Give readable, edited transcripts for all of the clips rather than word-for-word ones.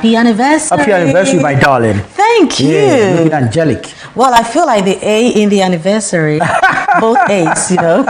Happy anniversary. Happy anniversary, my darling. Thank you. Yeah, looking angelic. Well, I feel like the A in the anniversary. Both A's, you know.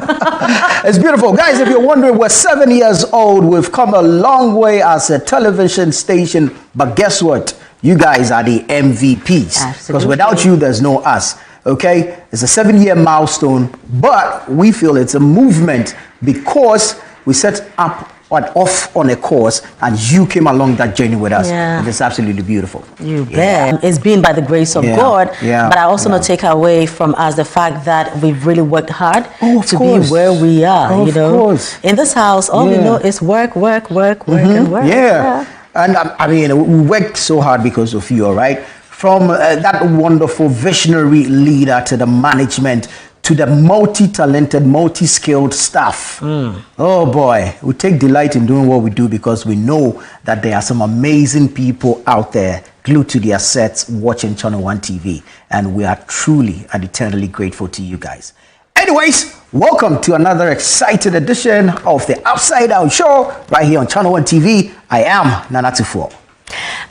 It's beautiful. Guys, if you're wondering, we're 7 years old. We've come a long way as a television station. But guess what? You guys are the MVPs. Absolutely. Because without you, there's no us. Okay? It's a 7-year milestone. But we feel it's a movement because we set up off on a course and you came along that journey with us. Yeah. And it's absolutely beautiful. You bet. It's been by the grace of God. Yeah. But I also not take away from us the fact that we've really worked hard to course. be where we are. Of course. In this house, all we know is work, and work. Yeah. And I mean, we worked so hard because of you, all right? From that wonderful visionary leader to the management to the multi-talented, multi-skilled staff. Oh boy, we take delight in doing what we do because we know that there are some amazing people out there glued to their sets watching Channel 1 TV. And we are truly and eternally grateful to you guys. Anyways, welcome to another exciting edition of the Upside Down Show right here on Channel 1 TV. I am Nana Tufo.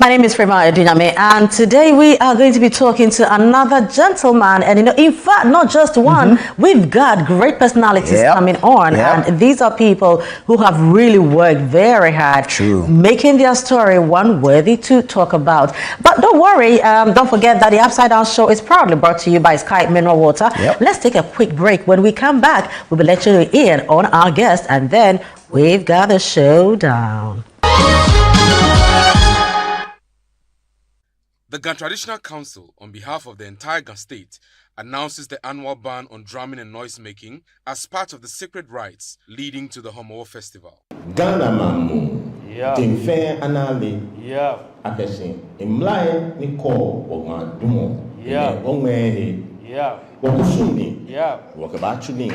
My name is Frema Eduname, and today we are going to be talking to another gentleman. And in fact, not just one, we've got great personalities coming on. And these are people who have really worked very hard, making their story one worthy to talk about. But don't worry, don't forget that the Upside Down Show is proudly brought to you by Sky Mineral Water. Let's take a quick break. When we come back, we'll be letting you in on our guest, and then we've got the showdown. The Ghana Traditional Council, on behalf of the entire Ghana state, announces the annual ban on drumming and noise making as part of the sacred rites leading to the Homo Festival. Ghana mamu, timfe anali, akeshin, imlai ni ko wonga dumo, wongwe, wakusuni, wakabachuni,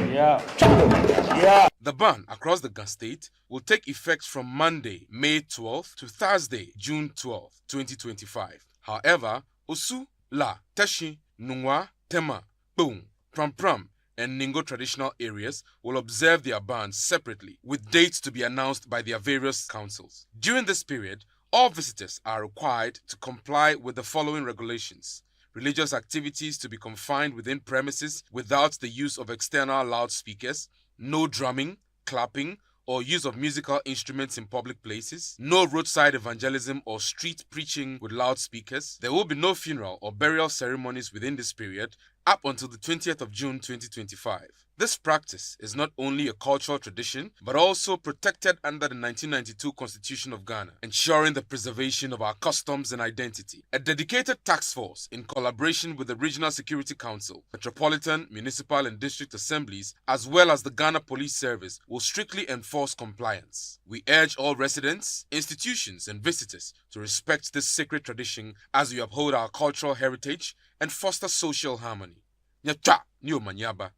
The ban across the Ghana state will take effect from Monday, May 12th to Thursday, June 12th, 2025. However, Osu, La, Teshi, Nungwa, Tema, Boom, Pram Pram, and Ningo traditional areas will observe their bans separately, with dates to be announced by their various councils. During this period, all visitors are required to comply with the following regulations. Religious activities to be confined within premises without the use of external loudspeakers, no drumming, clapping, or use of musical instruments in public places, no roadside evangelism or street preaching with loudspeakers. There will be no funeral or burial ceremonies within this period up until the 20th of June 2025. This practice is not only a cultural tradition, but also protected under the 1992 Constitution of Ghana, ensuring the preservation of our customs and identity. A dedicated task force, in collaboration with the Regional Security Council, Metropolitan, Municipal and District Assemblies, as well as the Ghana Police Service, will strictly enforce compliance. We urge all residents, institutions and visitors to respect this sacred tradition as we uphold our cultural heritage and foster social harmony. Nyacha, Nyo Manyaba.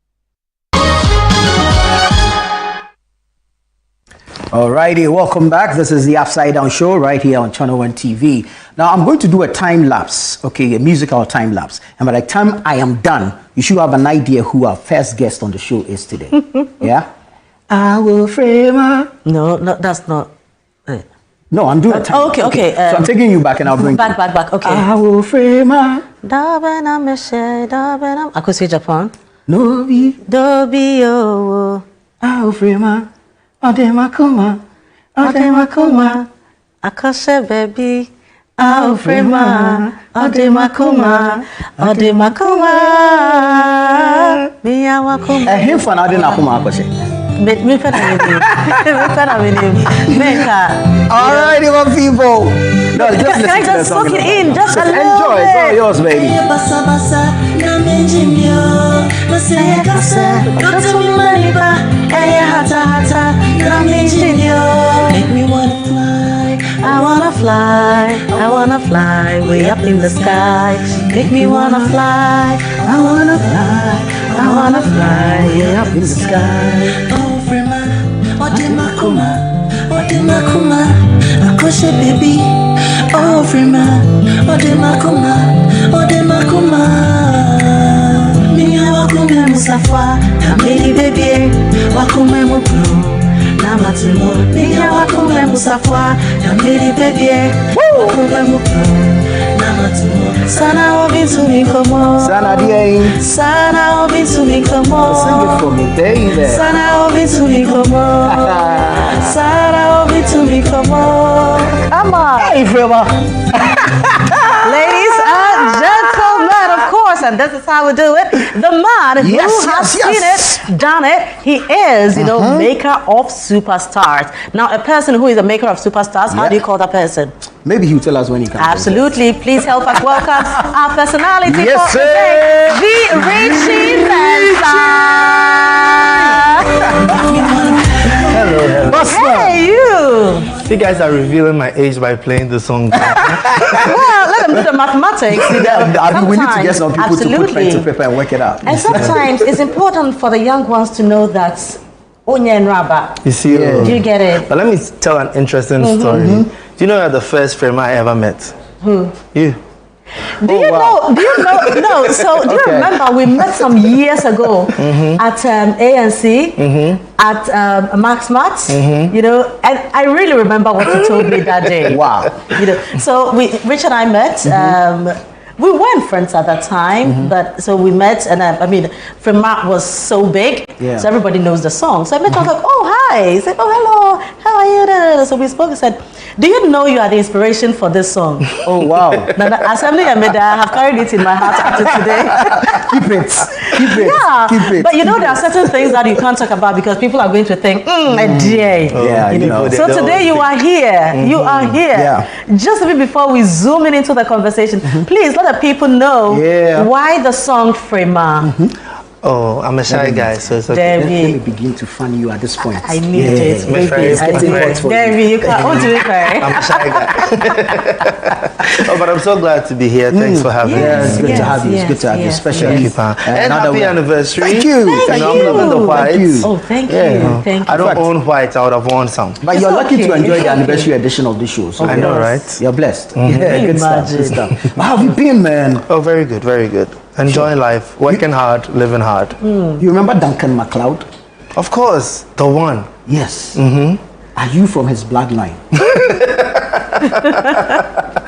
Alrighty, welcome back. This is the Upside Down Show right here on Channel 1 TV. Now I'm going to do a time lapse, okay, a musical time lapse. And by the time I am done, you should have an idea who our first guest on the show is today. Yeah? I will frame her. No, that's not it. No, I'm doing a time lapse. Okay. So I'm taking you back and I'll bring back. Okay. I will frame her. I could say Japan. Nobi. Dobi oh. I will frame her. Ajepomaa. Akashe baby. Ajepomaa. Ajepomaa. Miya wakuma. Him for now didn't akuma akose. Me fena All right, my people. No, just can I just soak it in? Just a little enjoy. bit. It's all yours, baby. Make me wanna fly. I wanna fly way up in the sky. Make me wanna fly. I wanna fly way up in the sky. Oh, Frema, Ajepomaa, Akoshe baby. Oh, Frema, Ajepomaa. Miya wakume musafa, kamili baby, wakume mupro. Namatumo, Ninya Wakume Musafwa, Yamiri Baby, Wakume Muko, Namatumo, Sana Obisu Mikomo, Sana Dia. Sana Obisu Mikomo, Sing it for me, baby. Sana Obisu Mikomo, Sana Obisu Mikomo. Come on. Hey, Frema. Ladies and gentlemen, of course, and this is how we do it. The man who has seen it, done it, he is, you know, maker of superstars. Now, a person who is a maker of superstars, how do you call that person? Maybe he'll tell us when he comes. Absolutely. Please help us welcome our personality Yes, for today, the Richie Mensah. Hello. Hey, you. You guys are revealing my age by playing the song. Well, let them do the mathematics. You know, we need to get some people to put pen to paper and work it out. And sometimes it's important for the young ones to know that Onya and Rabba. You see? Do you get it? But let me tell an interesting story. Do you know the first friend I ever met? Who? You. Do you know? No. So do you remember we met some years ago at ANC at Max Mats? You know, and I really remember what you told me that day. Wow. You know, so Rich and I met. We weren't friends at that time, but so we met, and I mean, Fremont was so big, so everybody knows the song. So I met her, I was like, oh, hi. He said, oh, hello, how are you? So we spoke, he said, do you know you are the inspiration for this song? Oh, wow. Now, the assembly I made, I have carried it in my heart until today. Keep it. Yeah, Keep it. but you know, there are certain things that you can't talk about because people are going to think, dear. Yeah, you know. So they today you are here. You are here. Yeah. Just a bit before we zoom in into the conversation, please let the people know why the song Frema. Oh, I'm a shy guy, so it's okay. Let me begin to fund you at this point. I need it. Debbie, you can't. Oh, do it, right? I'm a shy guy. Oh, but I'm so glad to be here. Thanks for having me. It's good to have you. It's good to have you, especially. And happy anniversary. Thank you. Thank you. I'm loving the whites. Oh, thank you. Thank you. I don't own white. I would have worn some. But you're lucky to enjoy the anniversary edition of this show. So I know, right? You're blessed. Yeah, good stuff. Good stuff. How have you been, man? Oh, very good, very good. Enjoying life, working hard, living hard. You remember Duncan MacLeod? Of course, the one. Yes. Are you from his bloodline?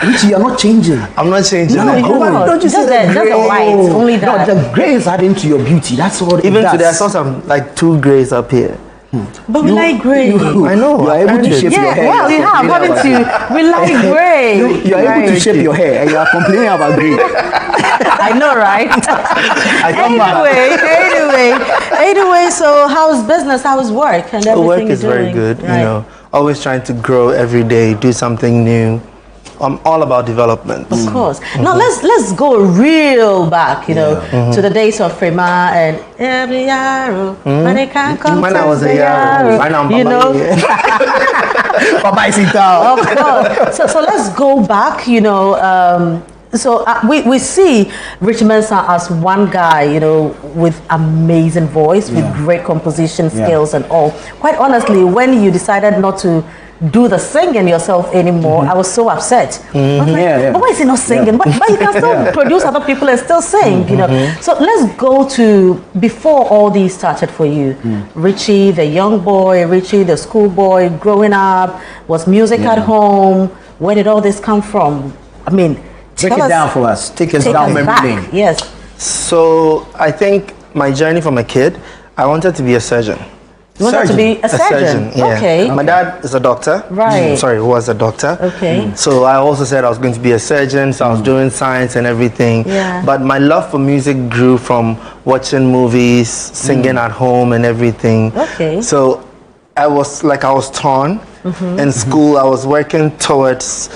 Richie, you're not changing. I'm not changing. No, don't you say just the white, only that. No, the grey is adding to your beauty. That's all it Even does. today, I saw some like 2 grays up here. But we like grey. I know. You are able to shape your hair. Well, you have, haven't you? We like grey. You are able to shape your hair and you are complaining about grey. I know, right? Anyway, so how's business? How's work? And everything Work is very good, you know. Always trying to grow every day, do something new. I'm all about development. Of course. Now let's go real back, you know, to the days of Frema and every yarrow when it can come. When I was a yarrow, you know. Of course. So let's go back, you know. So we see Richie Mensah as one guy, you know, with amazing voice, with great composition skills and all. Quite honestly, when you decided not to do the singing yourself anymore, I was so upset. But why is he not singing? But you can still produce other people and still sing, you know. So let's go to before all these started for you. Richie, the young boy, Richie, the schoolboy, growing up, was music at home? Where did all this come from? I mean, break it down for us. Take us down memory lane. Yes. So I think my journey from a kid, I wanted to be a surgeon. You wanted to be a surgeon? Yeah. Okay. My dad is a doctor. Right. Sorry, was a doctor. Okay. So I also said I was going to be a surgeon, so I was doing science and everything. Yeah. But my love for music grew from watching movies, singing at home and everything. Okay. So I was torn. In school, I was working towards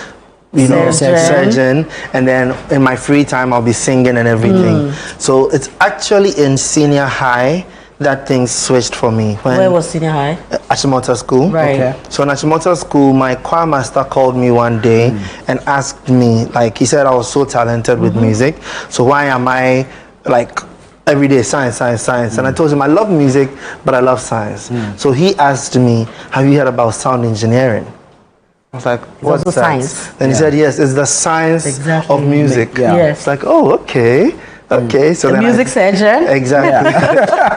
surgeon, and then in my free time I'll be singing and everything. So it's actually in senior high that things switched for me. Where was senior high? Ajepomaa school. Right. Okay. So in Ajepomaa school, my choir master called me one day and asked me, like, he said I was so talented with music, so why am I like every day science? And I told him I love music, but I love science. So he asked me, have you heard about sound engineering? I was like, what's that? Science. Then he said, yes, it's the science of music. Yes. It's like, oh, okay. Okay, so the music surgeon. Exactly.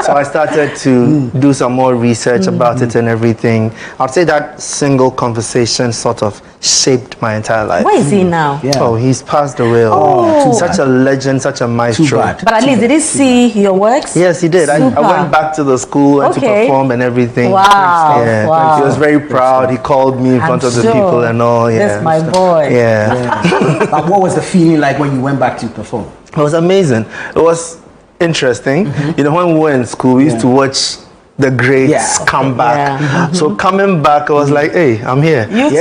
So I started to do some more research about it and everything. I'd say that single conversation sort of shaped my entire life. Where is he now? Yeah. Oh, he's passed away. Oh. Such a legend, such a maestro. Too bad. But at least did he see your works? Yes, he did. I Super. went back to the school and to perform and everything. Wow. Yeah. Wow. He was very proud. He called me in front of the people and all. Yeah. That's my boy. Yeah. But what was the feeling like when you went back to perform? It was amazing. It was interesting. You know, when we were in school, we used to watch the greats come back. Yeah. So coming back, I was like, hey, I'm here. You too.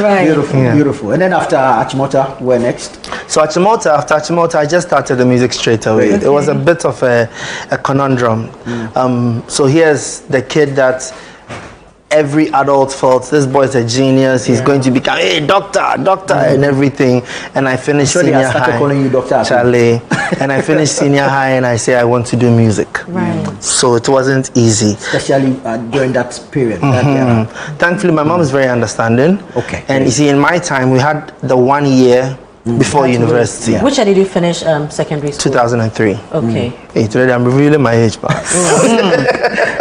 Right. Beautiful, beautiful. And then after Ajepomaa, where next? So after Ajepomaa, I just started the music straight away. It was a bit of a conundrum. So here's the kid that every adult felt, this boy's a genius, he's going to become, hey, doctor, and everything. And I finished senior I started high. calling you doctor. Charlie. And I finished senior high and I say I want to do music. Right. So it wasn't easy. Especially during that period. That era. Thankfully, my mom is very understanding. Okay. And you see, in my time, we had the 1 year before university. Yeah. Which year did you finish secondary school? 2003. Okay. Hey, today I'm revealing my age, but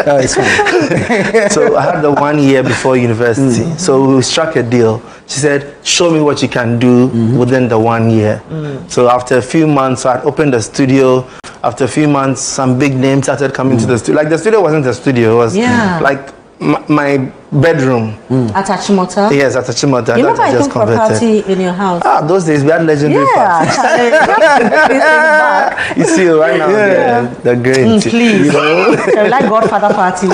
No, it's fine. so I had the 1 year before university. So we struck a deal. She said, show me what you can do within the 1 year. So after a few months, I opened a studio. After a few months, some big names started coming to the studio. Like the studio wasn't a studio, it was like my bedroom. At Ajepomaa? Yes, at Ajepomaa. You remember I think for a party in your house? Those days we had legendary parties. Yeah. You see right now, the great. Please. You know? Like Godfather party.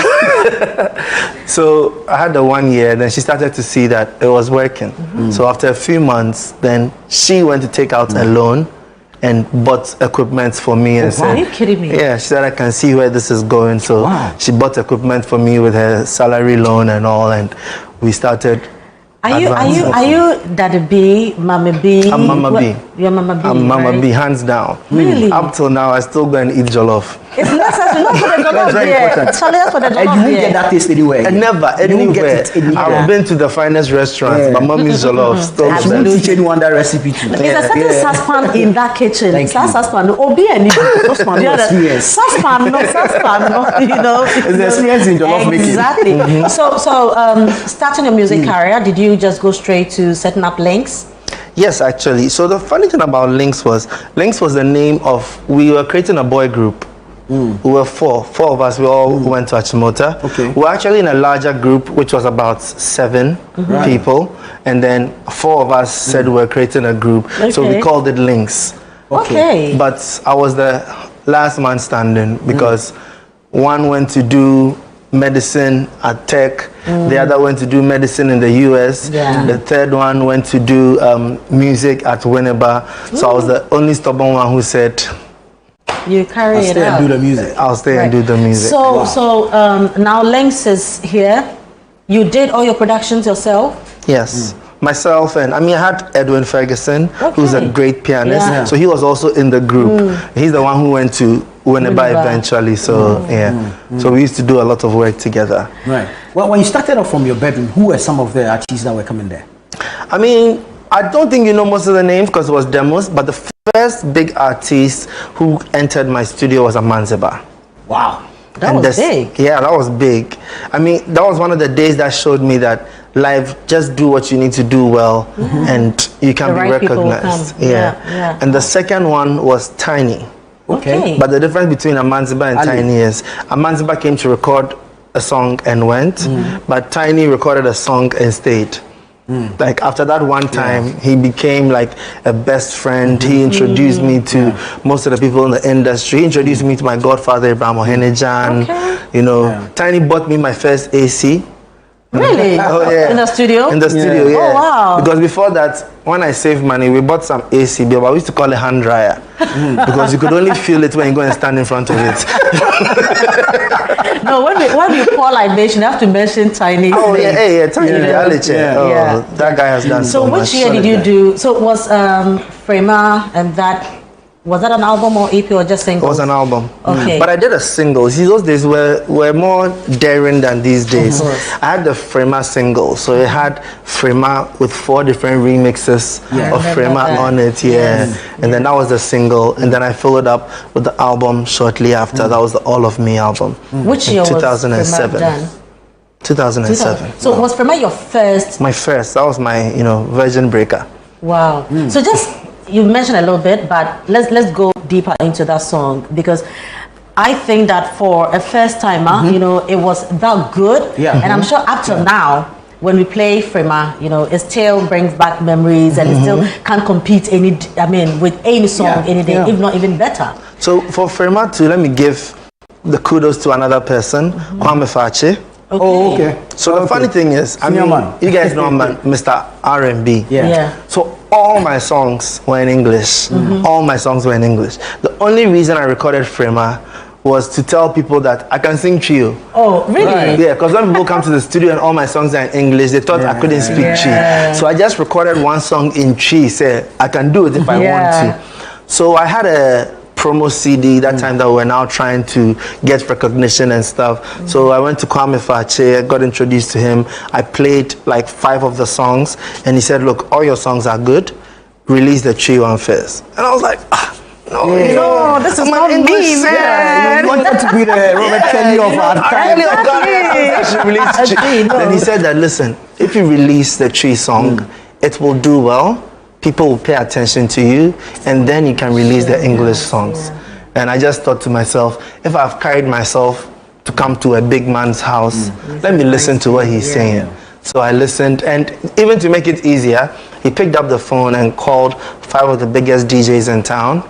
So I had the 1 year, then she started to see that it was working. So after a few months, then she went to take out a loan and bought equipment for me and said, Are you kidding me? yeah, she said I can see where this is going. So she bought equipment for me with her salary loan and all, and we started. Are you Daddy B, Mama B? I'm Mama B. You're Mama B. I'm Mama right? B, hands down. Really? Up till now, I still go and eat jollof. It's necessary not for the jollof very there. important. Charlie, that's for the And jollof you won't there. get that taste anywhere. And never, You won't get anywhere. it anywhere. I've been to the finest restaurants, but mommy's jollof still the You won't best. teach anyone that recipe too. There's a certain saucepan in that kitchen. Thank you. Saucepan, Obi and Saucepan no experience. Saucepan, no, you know. It's the experience in jollof making. Exactly. So, starting your music career, did you just go straight to setting up Lynx? Yes, actually. So the funny thing about Lynx was the name of, we were creating a boy group. We were four of us. We all went to Ajepomaa. Okay. We were actually in a larger group, which was about 7 people, and then 4 of us said we were creating a group. So we Okay. called it Lynx. Okay. But I was the last man standing because one went to do medicine at Tech, the other went to do medicine in the US, the third one went to do music at Winneba. So I was the only stubborn one who said, You carry I'll it stay out. and do the music. I'll stay and do the music. So, now Lynx is here. You did all your productions yourself? Yes. Myself and I had Edwin Ferguson, who's a Okay. great pianist. Yeah. So he was also in the group. He's the one who went to Winneba eventually. So so we used to do a lot of work together. Right. Well, when you started off from your bedroom, who were some of the artists that were coming there? I don't think you know most of the names because it was demos, but the first big artist who entered my studio was Mensah. Wow. That was big. Yeah, that was big. That was one of the days that showed me that life, just do what you need to do well and you can The be right people will recognized. come. Yeah. And the second one was Tiny. Okay. But the difference between Mensah and Tiny is Mensah came to record a song and went, but Tiny recorded a song and stayed. Like after that one time, he became like a best friend. He introduced me to most of the people in the industry. He introduced me to my godfather, Abraham Ohenejan. Okay. You know, Tiny bought me my first AC. Really? Oh yeah. In the studio? In the studio, yeah. Oh wow. Because before that, when I saved money, we bought some AC, but we used to call it hand dryer because you could only feel it when you go and stand in front of it. No, when we pour libation, you have to mention Tiny. Oh yeah, Tiny reality. Yeah. That guy has done so much. So which year did you do? So it was Frema and that Was that an album or EP or just singles? It was an album. Okay. But I did a single. See, those days were more daring than these days. I had the Frema single. So it had Frema with 4 different remixes of Frema on it. And then that was the single. And then I followed up with the album shortly after. That was the All of Me album. Which year 2007. was Frema done? 2007. So was Frema your first? My first. That was my, virgin breaker. Wow. So just, you mentioned a little bit, but let's go deeper into that song, because I think that for a first timer, it was that good. And I'm sure up till now, when we play Frema, it still brings back memories, and it still can't compete with any song any day, if not even better. So for Frema too, let me give the kudos to another person, Kwame Fache. Okay. Oh, okay. So the funny thing is, you guys know Mr. R&B. So all my songs were in English. All my songs were in English. The only reason I recorded Frema was to tell people that I can sing Trio. Oh, really? Right. Yeah, because when people come to the studio and all my songs are in English, they thought I couldn't speak Chi. So I just recorded one song in Chi, said I can do it if I want to. So I had a promo CD that time that we're now trying to get recognition and stuff. So I went to Kwame Fache, got introduced to him. I played like 5 of the songs, and he said, look, all your songs are good, release the Trio one first. And I was like, no, this is not me, man. You wanted to be the Robert Kelly of our time. Then he said that, listen, if you release the Trio song, it will do well. People will pay attention to you, and then you can release the English songs. And I just thought to myself, if I've carried myself to come to a big man's house, let me listen to what he's saying. So I listened, and even to make it easier, he picked up the phone and called 5 of the biggest DJs in town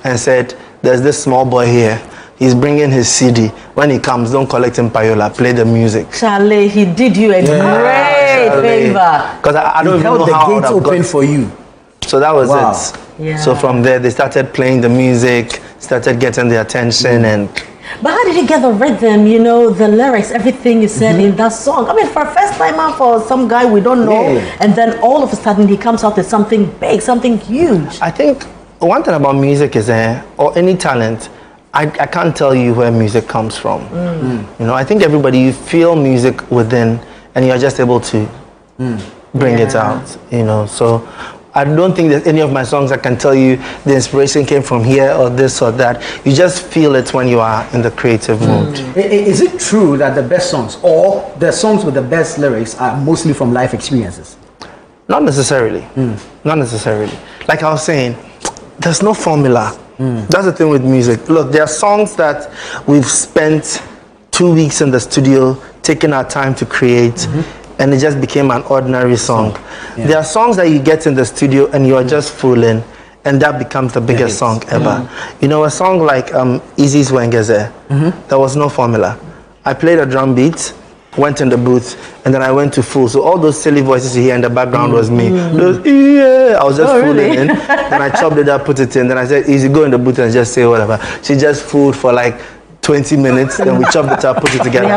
and said, there's this small boy here. He's bringing his CD. When he comes, don't collect him payola, play the music. Charlie, he did you a great favor. Because I don't even know how the gates open for you. So that was it. So from there, they started playing the music, started getting the attention. But how did you get the rhythm, the lyrics, everything you said in that song? I mean, for a first timer, for some guy we don't know, and then all of a sudden he comes out with something big, something huge. I think one thing about music is, or any talent, I can't tell you where music comes from. I think everybody, you feel music within, and you're just able to bring it out, so I don't think there's any of my songs I can tell you the inspiration came from here or this or that. You just feel it when you are in the creative mood. Is it true that the best songs or the songs with the best lyrics are mostly from life experiences? Not necessarily. Not necessarily. Like I was saying, there's no formula. That's the thing with music. Look, there are songs that we've spent 2 weeks in the studio taking our time to create, and it just became an ordinary song. There are songs that you get in the studio and you are just fooling, and that becomes the biggest song ever. A song like Easy's Wengeze, there was no formula. I played a drum beat, went in the booth, and then I went to full. So all those silly voices you hear in the background was me. I was just fooling in. Then I chopped it up, put it in. Then I said, Easy, go in the booth and just say whatever. She just fooled for like 20 minutes, then we chopped it up, put it together.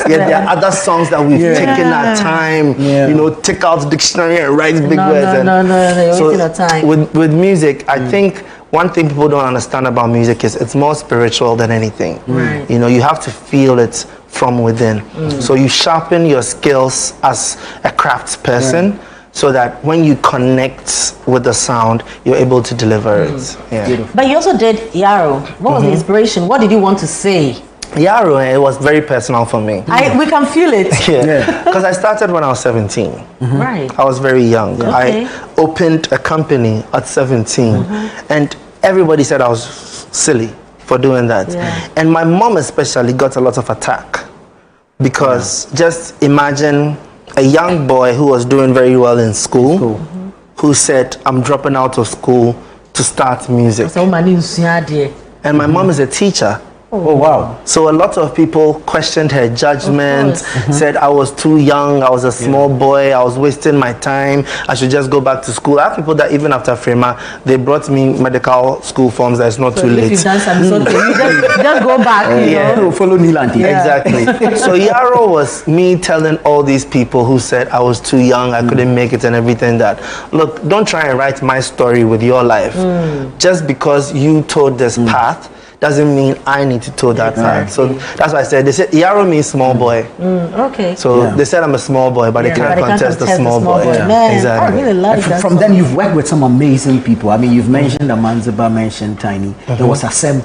There are other songs that we've taken our time, take out the dictionary and write big words. So with music, I think one thing people don't understand about music is it's more spiritual than anything. You have to feel it from within. So you sharpen your skills as a crafts person, so that when you connect with the sound, you're able to deliver it. But you also did Yarrow. What was the inspiration? What did you want to say? Yarrow, it was very personal for me. We can feel it. Because I started when I was 17. Right. I was very young. I opened a company at 17. And everybody said I was silly for doing that. And my mom especially got a lot of attack. Because just imagine a young boy who was doing very well in school, who said, I'm dropping out of school to start music. And my mom is a teacher. Oh, wow. So a lot of people questioned her judgment, said I was too young, I was a small boy, I was wasting my time, I should just go back to school. I have people that even after FREMA, they brought me medical school forms that it's not too late. If you've done something, you just go back, you know. Follow Nilanti. Exactly. So Yarrow was me telling all these people who said I was too young, I couldn't make it and everything that, look, don't try and write my story with your life. Just because you told this path, doesn't mean I need to toe that path. So that's why I said, they said Yarrow means small boy. Okay. So they said I'm a small boy, but they can't contest the small boy. Man, Exactly. I really like that. From then you've worked with some amazing people. I mean, you've mentioned Amanziba, mentioned Tiny. There was Asem.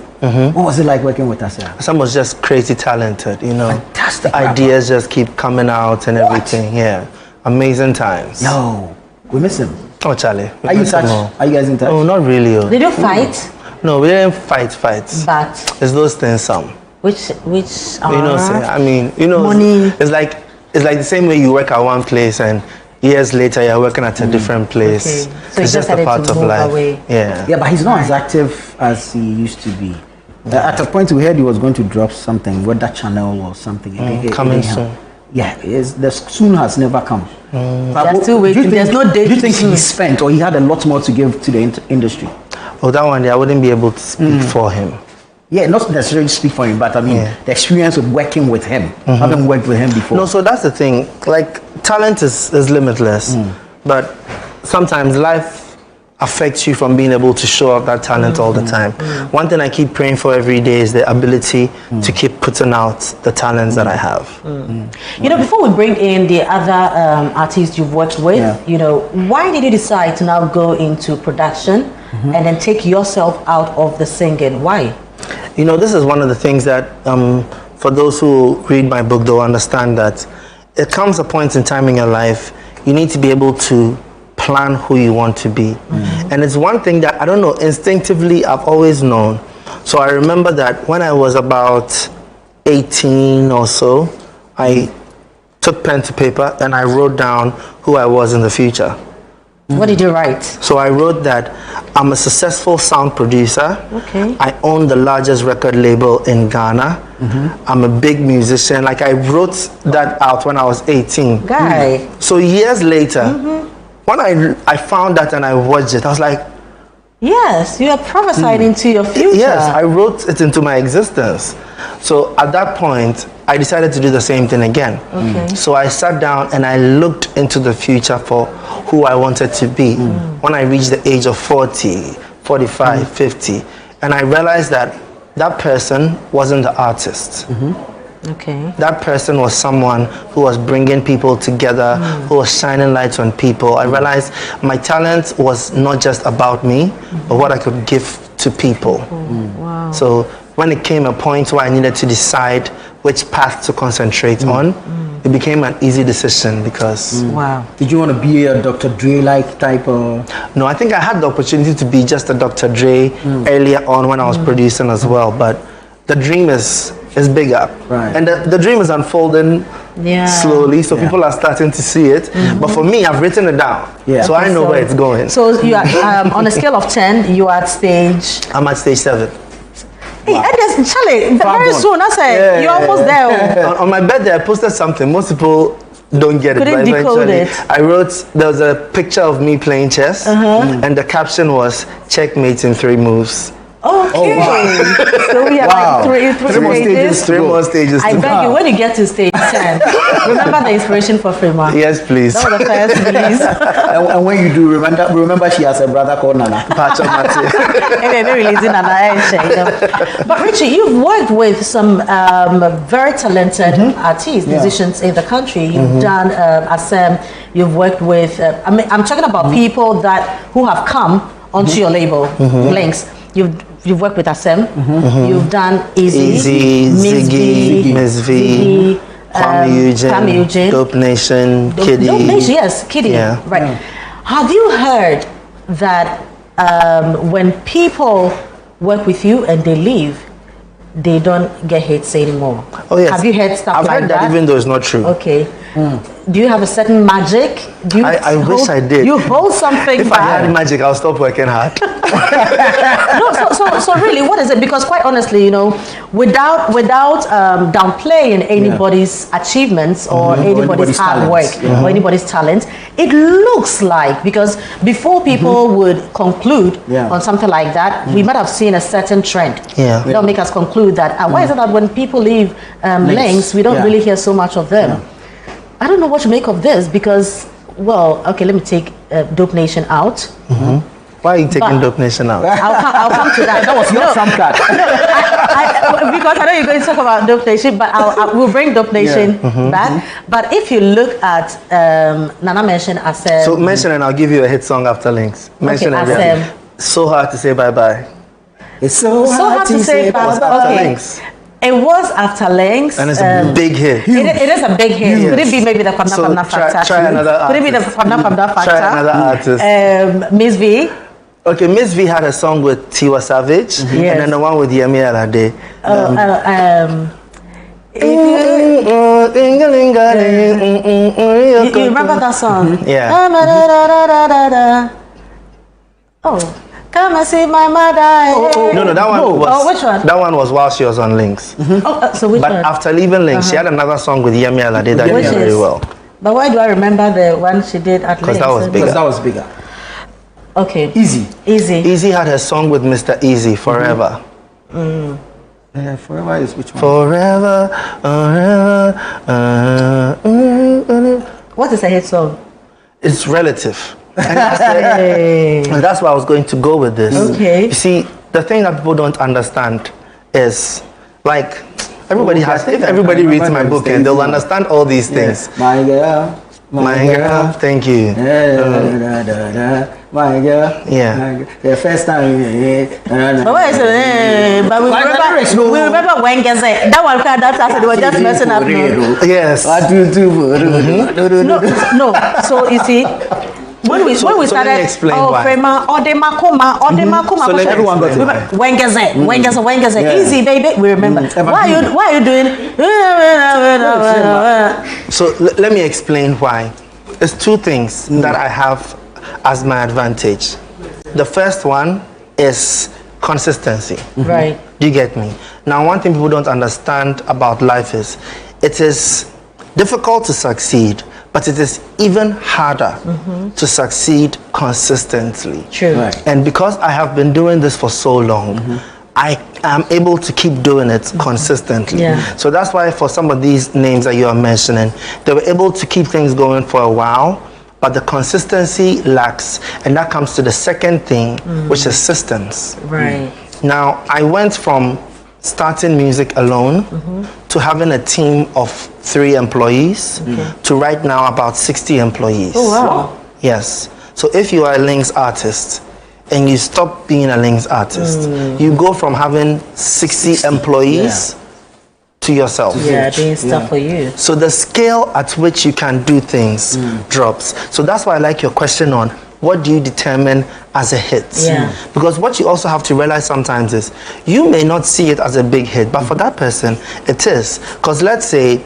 What was it like working with Asem? Asem was just crazy talented, you know. Fantastic. The ideas just keep coming out and everything. Yeah. Amazing times. No. We miss him. Oh, Charlie. Are you in touch? Are you guys in touch? Oh, not really. Did you fight? No, we didn't fight. But It's those things some. which You know, I mean, you know, money. it's like the same way you work at one place and years later you're working at a different place. Okay. So it's you just a decided part to of move life. away. Yeah. Yeah, but he's not as active as he used to be. At a point we heard he was going to drop something, whether channel or something. Coming soon. Yeah, the soon has never come. They're still waiting. There's no date. Do you think he spent or he had a lot more to give to the industry? Oh, that one day I wouldn't be able to speak for him. Yeah, not necessarily speak for him, but I mean the experience of working with him. Having worked with him before. No, so that's the thing. Like, talent is limitless, but sometimes life affects you from being able to show off that talent all the time. One thing I keep praying for every day is the ability to keep putting out the talents that I have. You know, before we bring in the other artists you've worked with, you know, why did you decide to now go into production and then take yourself out of the singing? Why? You know, this is one of the things that, for those who read my book, they'll understand that it comes a point in time in your life, you need to be able to plan who you want to be. And it's one thing that, I don't know, instinctively I've always known. So I remember that when I was about 18 or so, I took pen to paper and I wrote down who I was in the future. What did you write? So I wrote that I'm a successful sound producer. Okay. I own the largest record label in Ghana. I'm a big musician. Like, I wrote that out when I was 18. Guy. So years later, when I found that and I watched it, I was like, yes, you are prophesying into your future. yes, I wrote it into my existence. So at that point, I decided to do the same thing again. So I sat down and I looked into the future for who I wanted to be when I reached the age of 40, 45, 50. And I realized that that person wasn't the artist. Okay. That person was someone who was bringing people together, who was shining lights on people. I realized my talent was not just about me, but what I could give to people. Wow. So when it came a point where I needed to decide which path to concentrate on, it became an easy decision because... Wow. Did you want to be a Dr. Dre-like type or...? No, I think I had the opportunity to be just a Dr. Dre earlier on when I was producing as well, but the dream is bigger. Right. And the dream is unfolding slowly, so people are starting to see it. But for me, I've written it down, so I know where it's going. So you are, on a scale of 10, you are at stage... I'm at stage 7. Hey, and Charlie, very soon, I say, you're almost there. On my birthday, I posted something. Most people don't get Couldn't it, but decode eventually it. I wrote, there was a picture of me playing chess, and the caption was, checkmate in 3 moves. Okay. So we have like three more stages. stages. 3 more stages I to beg go. you, when you get to stage 10, remember the inspiration for FREMA. Yes, please. That was the first release. And when you do, remember she has a brother called Nana. But Richie, you've worked with some very talented artists, musicians in the country. You've done Asem. You've worked with. I'm talking about people who have come onto your label, Lynx. You've worked with Asem. You've done Easy, Ziggy, Miss V, Kwame Eugene, Dope Nation, Kiddy. Dope Nation, yes, Kiddy. Yeah. Right. Have you heard that when people work with you and they leave, they don't get hits anymore? Oh yes. Have you heard stuff I've like heard that even though it's not true. Okay. Do you have a certain magic? Do you I wish I did. You hold something If back? I had magic, I'll stop working hard. No, so really, what is it? Because quite honestly, without downplaying anybody's achievements or anybody's hard work or anybody's talent, it looks like, because before people would conclude on something like that, we might have seen a certain trend. That'll make us conclude that why is it that when people leave Lynx, we don't really hear so much of them? I don't know what to make of this, because, well, okay, let me take Dope Nation out. Why are you taking Dope Nation out? I'll come to that. That was your trump card. Because I know you're going to talk about Dope Nation, but we'll bring Dope Nation back. But if you look at Nana mentioned Asem. So mention and I'll give you a hit song after Links. Mention Asem. So hard to say bye-bye. It's so hard to say bye-bye. Links. It was after Lynx. And it's a big hit. It is a big hit. Could it be maybe the Pamna factor? Try another artist. Could it be the Pamna factor? Try another artist. Miss V. Okay, Miss V had a song with Tiwa Savage, and then the one with Yemi Alade. You remember that song? Yeah. Oh. Come and see my mother. No, that one was. Oh, which one? That one was while she was on Lynx. So which one? But after leaving Lynx, she had another song with Yemi Alade that did very well. But why do I remember the one she did at Lynx? Because that was bigger. Okay. Easy. Easy had her song with Mr. Easy, Forever. Forever is which one? Forever. What is a hit song? It's relative. And that's why I was going to go with this. Okay. You see, the thing that people don't understand is, like, everybody has. If everybody reads my book, and they'll understand all these things. My girl. Thank you. My girl. Yeah. The first time. But what is it? But we remember when Gazette. That one card that they were just messing up. Yes. No. So you see. When we started, explain why. So let everyone got it. Wengeze, easy baby. We remember. Why are you doing? So let me explain why. There's two things that I have as my advantage. The first one is consistency. Right. Do you get me? Now, one thing people don't understand about life is it is difficult to succeed, but it is even harder to succeed consistently. True. Right. And because I have been doing this for so long, I am able to keep doing it consistently. Yeah. So that's why for some of these names that you are mentioning, they were able to keep things going for a while, but the consistency lacks. And that comes to the second thing, which is systems. Right. Now, I went from starting music alone to having a team of 3 employees to right now about 60 employees. Oh, wow. Yes. So if you are a Lynx artist and you stop being a Lynx artist, you go from having 60 employees to yourself. Yeah, doing stuff for you. So the scale at which you can do things drops. So that's why I like your question on what do you determine as a hit? Yeah. Because what you also have to realize sometimes is you may not see it as a big hit, but for that person, it is. Because let's say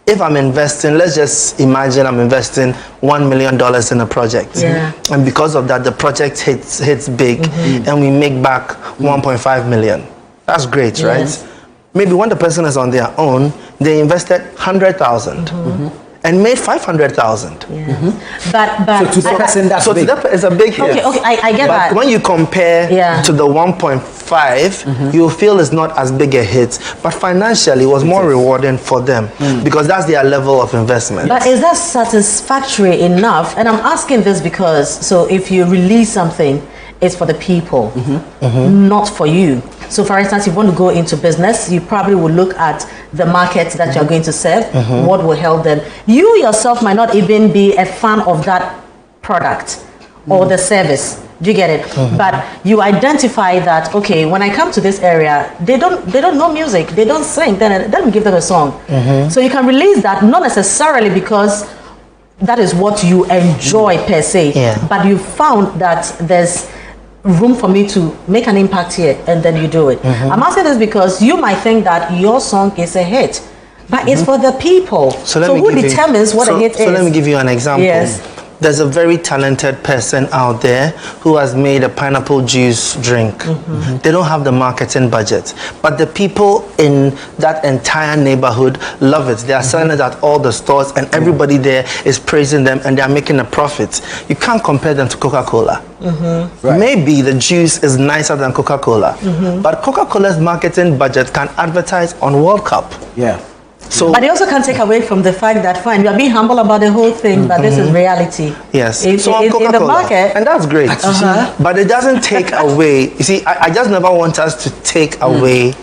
if I'm investing, let's just imagine I'm investing $1 million in a project. Yeah. And because of that, the project hits big and we make back 1.5 million. That's great, Yes. right? Maybe when the person is on their own, they invested 100,000 and made 500,000. But so to the person that's big. It's a big hit. Okay, I get But that. when you compare to the 1.5, you feel it's not as big a hit, but financially it was more rewarding for them because that's their level of investment. But is that satisfactory enough? And I'm asking this because, so if you release something, it's for the people, not for you. So for instance, if you want to go into business, you probably will look at the market that you're going to serve, what will help them. You yourself might not even be a fan of that product or the service. Do you get it? But you identify that, okay, when I come to this area, they don't know music, they don't sing, then let me give them a song. So you can release that, not necessarily because that is what you enjoy per se, but you found that there's room for me to make an impact here, and then you do it. I'm asking this because you might think that your song is a hit, but it's for the people. So who determines what a hit is? So let me give you an example. Yes. there's a very talented person out there who has made a pineapple juice drink. They don't have the marketing budget, but the people in that entire neighborhood love it. They are selling it at all the stores, and everybody there is praising them, and they are making a profit. You can't compare them to Coca-Cola. Right. Maybe the juice is nicer than Coca-Cola, but Coca-Cola's marketing budget can advertise on World Cup. Yeah. So, but they also can't take away from the fact that, fine, we are being humble about the whole thing, but this is reality. Yes. So in the market. And that's great. But it doesn't take away. You see, I just never want us to take away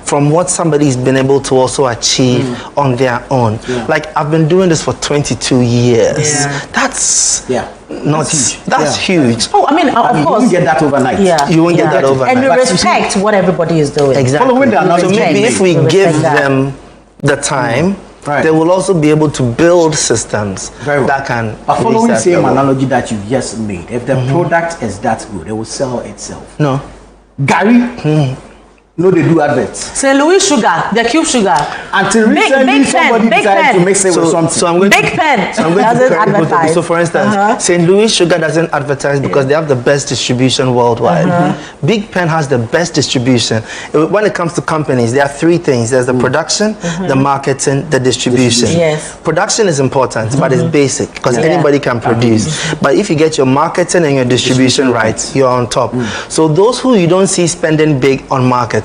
from what somebody's been able to also achieve on their own. Like, I've been doing this for 22 years. That's not huge. That's huge. Oh, I mean, of course. You won't get that overnight. You won't get that overnight. And you respect what everybody is doing. Exactly. So maybe if we give them the time, they will also be able to build systems that can. Following the same analogy that you just made, if the product is that good, it will sell itself. No. Gary, no, they do adverts. St. Louis sugar, the cube sugar. Until recently, somebody decided to mix it with something. So I'm going Big Pen doesn't advertise. So for instance, St. Louis sugar doesn't advertise because they have the best distribution worldwide. Big Pen has the best distribution. When it comes to companies, there are three things. There's the production, the marketing, the distribution. Yes. Production is important, but it's basic because anybody can produce. But if you get your marketing and your distribution right, you're on top. So those who you don't see spending big on marketing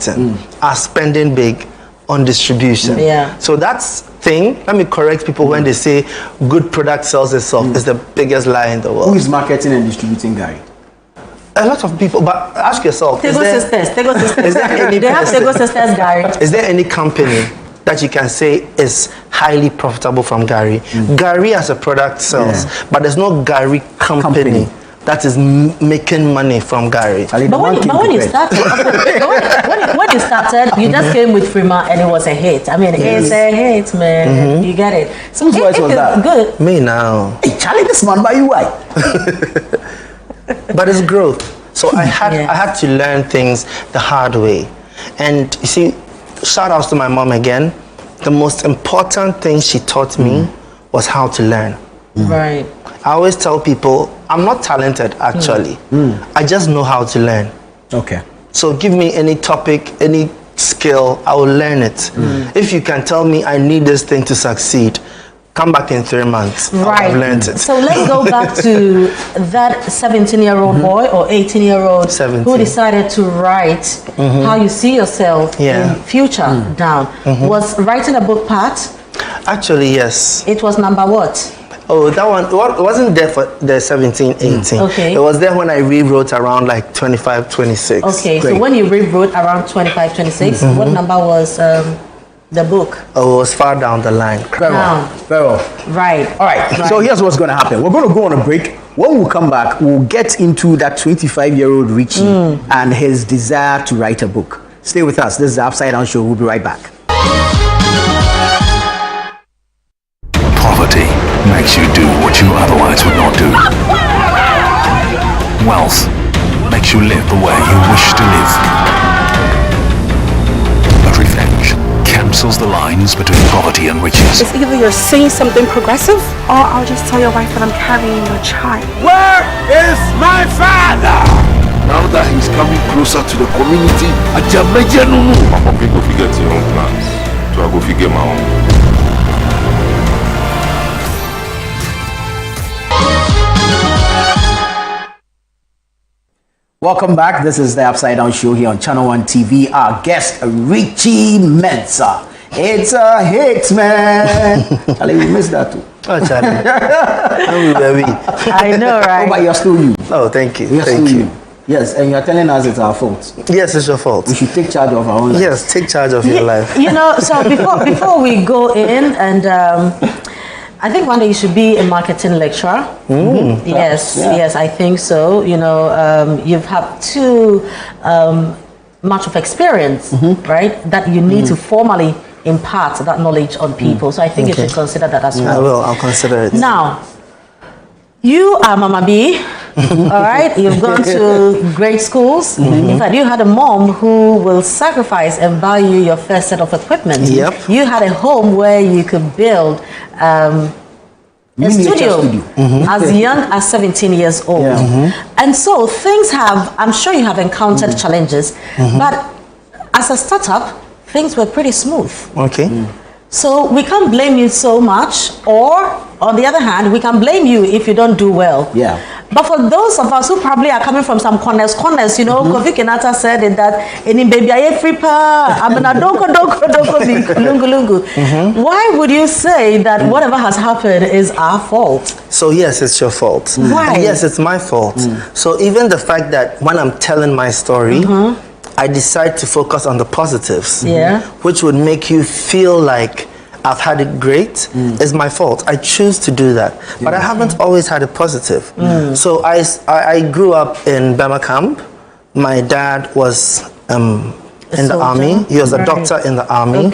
are spending big on distribution. So that's thing. Let me correct people when they say good product sells itself. It's the biggest lie in the world. Who is marketing and distributing, Gary? A lot of people, but ask yourself. Tego Sisters. Is there any they have Tego Sisters, Gary. Is there any company that you can say is highly profitable from Gary? Gary as a product sells, but there's no Gary company that is making money from Gary. But when you started, when you started, you just came with Freema and it was a hit. I mean, it's a hit, man. You get it. So whose voice was that? Good. Me now. Hey, Charlie, this man by you, why? But it's growth. So I had to learn things the hard way. And you see, shout outs to my mom again. The most important thing she taught me was how to learn. Right. I always tell people, I'm not talented actually. I just know how to learn. Okay. So give me any topic, any skill, I will learn it. If you can tell me I need this thing to succeed, come back in 3 months. I've learned it. So let's go back to that 17-year-old boy or 18-year-old who decided to write how you see yourself in future down. Was writing a book part? Actually, yes. It was number what? Oh, that one wasn't there for the 17, 18. Okay. It was there when I rewrote around like 25, 26. Okay, so when you rewrote around 25, 26, what number was the book? Oh, it was far down the line. Very well. Right. All right. So here's what's going to happen. We're going to go on a break. When we come back, we'll get into that 25-year-old Richie and his desire to write a book. Stay with us. This is the Upside Down Show. We'll be right back. Poverty makes you do what you otherwise would not do. Wealth makes you live the way you wish to live. But revenge cancels the lines between poverty and riches. It's either you're saying something progressive, or I'll just tell your wife that I'm carrying your child. Where is my father? Now that he's coming closer to the community, Papa, people forget your own plans. So I go figure my own. Welcome back. This is the Upside Down Show here on Channel 1 TV. Our guest, Richie Mensah. It's a hit, man. Charlie, we missed that too. Oh, Charlie. I know, right? Oh, but you're still you. Oh, thank you. Thank you. Yes, and you're telling us it's our fault. Yes, it's your fault. We should take charge of our own life. Yes, take charge of your life. You know, so before we go in, and I think one day you should be a marketing lecturer. Yes, I think so. You know, you've had too much of experience, right? That you need to formally impart that knowledge on people. So I think you should consider that as well. I will. I'll consider it. Now, you are Mama B. All right, you've gone to great schools. In fact, you had a mom who will sacrifice and buy you your first set of equipment. Yep. You had a home where you could build a studio as young as 17 years old. And so things have, I'm sure you have encountered challenges, but as a startup, things were pretty smooth. Okay. So we can't blame you so much, or on the other hand, we can blame you if you don't do well. Yeah. But for those of us who probably are coming from some corners, you know, Kofi Kenyatta said it that in baby I free pa, why would you say that whatever has happened is our fault? So yes, it's your fault. Why? Yes, it's my fault. So even the fact that when I'm telling my story, I decide to focus on the positives, which would make you feel like I've had it great, is my fault. I choose to do that. But I haven't always had it positive. So I grew up in Bema Camp. My dad was in the army. He was a doctor in the army.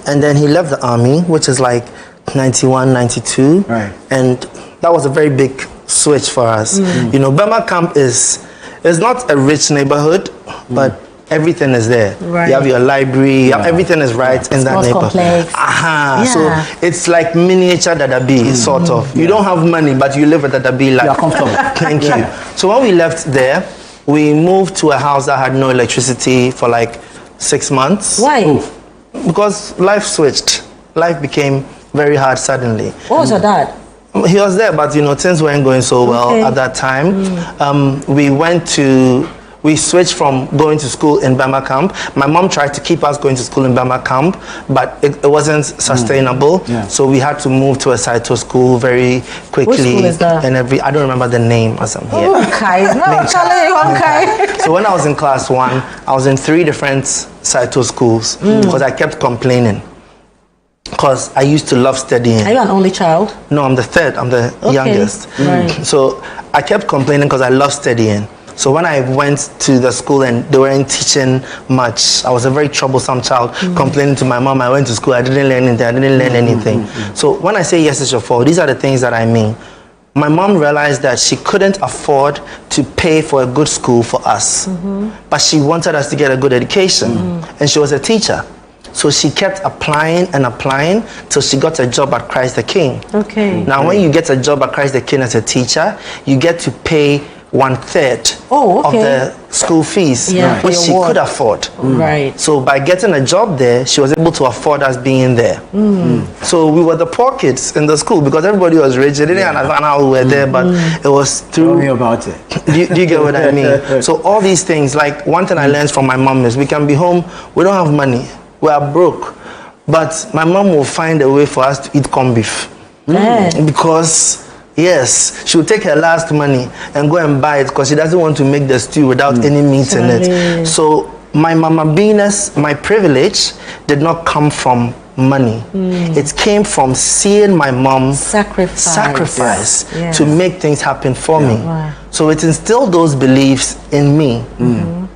And then he left the army, which is like 91, 92. And that was a very big switch for us. You know, Bema Camp is not a rich neighborhood, but everything is there. You have your library, everything is right in that neighborhood. So it's like miniature Dadabi, sort of. You don't have money, but you live a Dadabi life. You're comfortable. Thank you. So when we left there, we moved to a house that had no electricity for like 6 months. Why? Because life switched. Life became very hard suddenly. What was your dad? He was there, but you know, things weren't going so well at that time. We switched from going to school in Bema Camp. My mom tried to keep us going to school in Bema Camp, but it wasn't sustainable. So we had to move to a Saito school very quickly. Which school is that? And I don't remember the name as I'm here. So when I was in class 1, I was in 3 different Saito schools because I kept complaining. Because I used to love studying. Are you an only child? No, I'm the third. I'm the youngest. So I kept complaining because I love studying. So when I went to the school and they weren't teaching much, I was a very troublesome child, complaining to my mom. I went to school, I didn't learn anything. So when I say yes, it's your fault, these are the things that I mean. My mom realized that she couldn't afford to pay for a good school for us, but she wanted us to get a good education, and she was a teacher. So she kept applying and applying till she got a job at Christ the King. Now when you get a job at Christ the King as a teacher, you get to pay 1/3 of the school fees, which she could afford. So by getting a job there, she was able to afford us being there. So we were the poor kids in the school because everybody was rich. They didn't understand how we were there, but it was through. Tell me about it. Do you get what I mean? So all these things, like one thing I learned from my mom is we can be home, we don't have money, we are broke, but my mom will find a way for us to eat corned beef. Because yes, she'll take her last money and go and buy it because she doesn't want to make the stew without any meat in it. So my mama beingness, my privilege did not come from money. It came from seeing my mom sacrifice to make things happen for me. So it instilled those beliefs in me.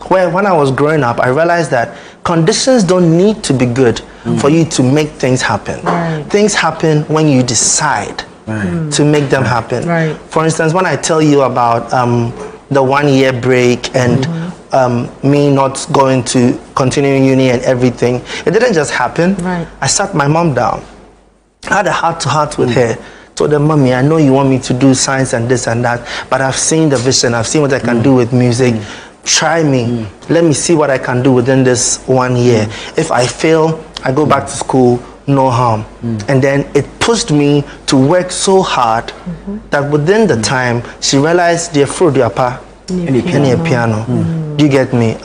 Where when I was growing up, I realized that conditions don't need to be good for you to make things happen. Things happen when you decide to make them happen. For instance, when I tell you about the 1-year break and me not going to continuing uni and everything, it didn't just happen. I sat my mom down. I had a heart-to-heart with her. Told her, Mommy, I know you want me to do science and this and that, but I've seen the vision. I've seen what I can do with music. Try me. Let me see what I can do within this 1 year. If I fail, I go back to school. No harm. And then it pushed me to work so hard that within the time she realized the fruit pa any piano. Do you get me?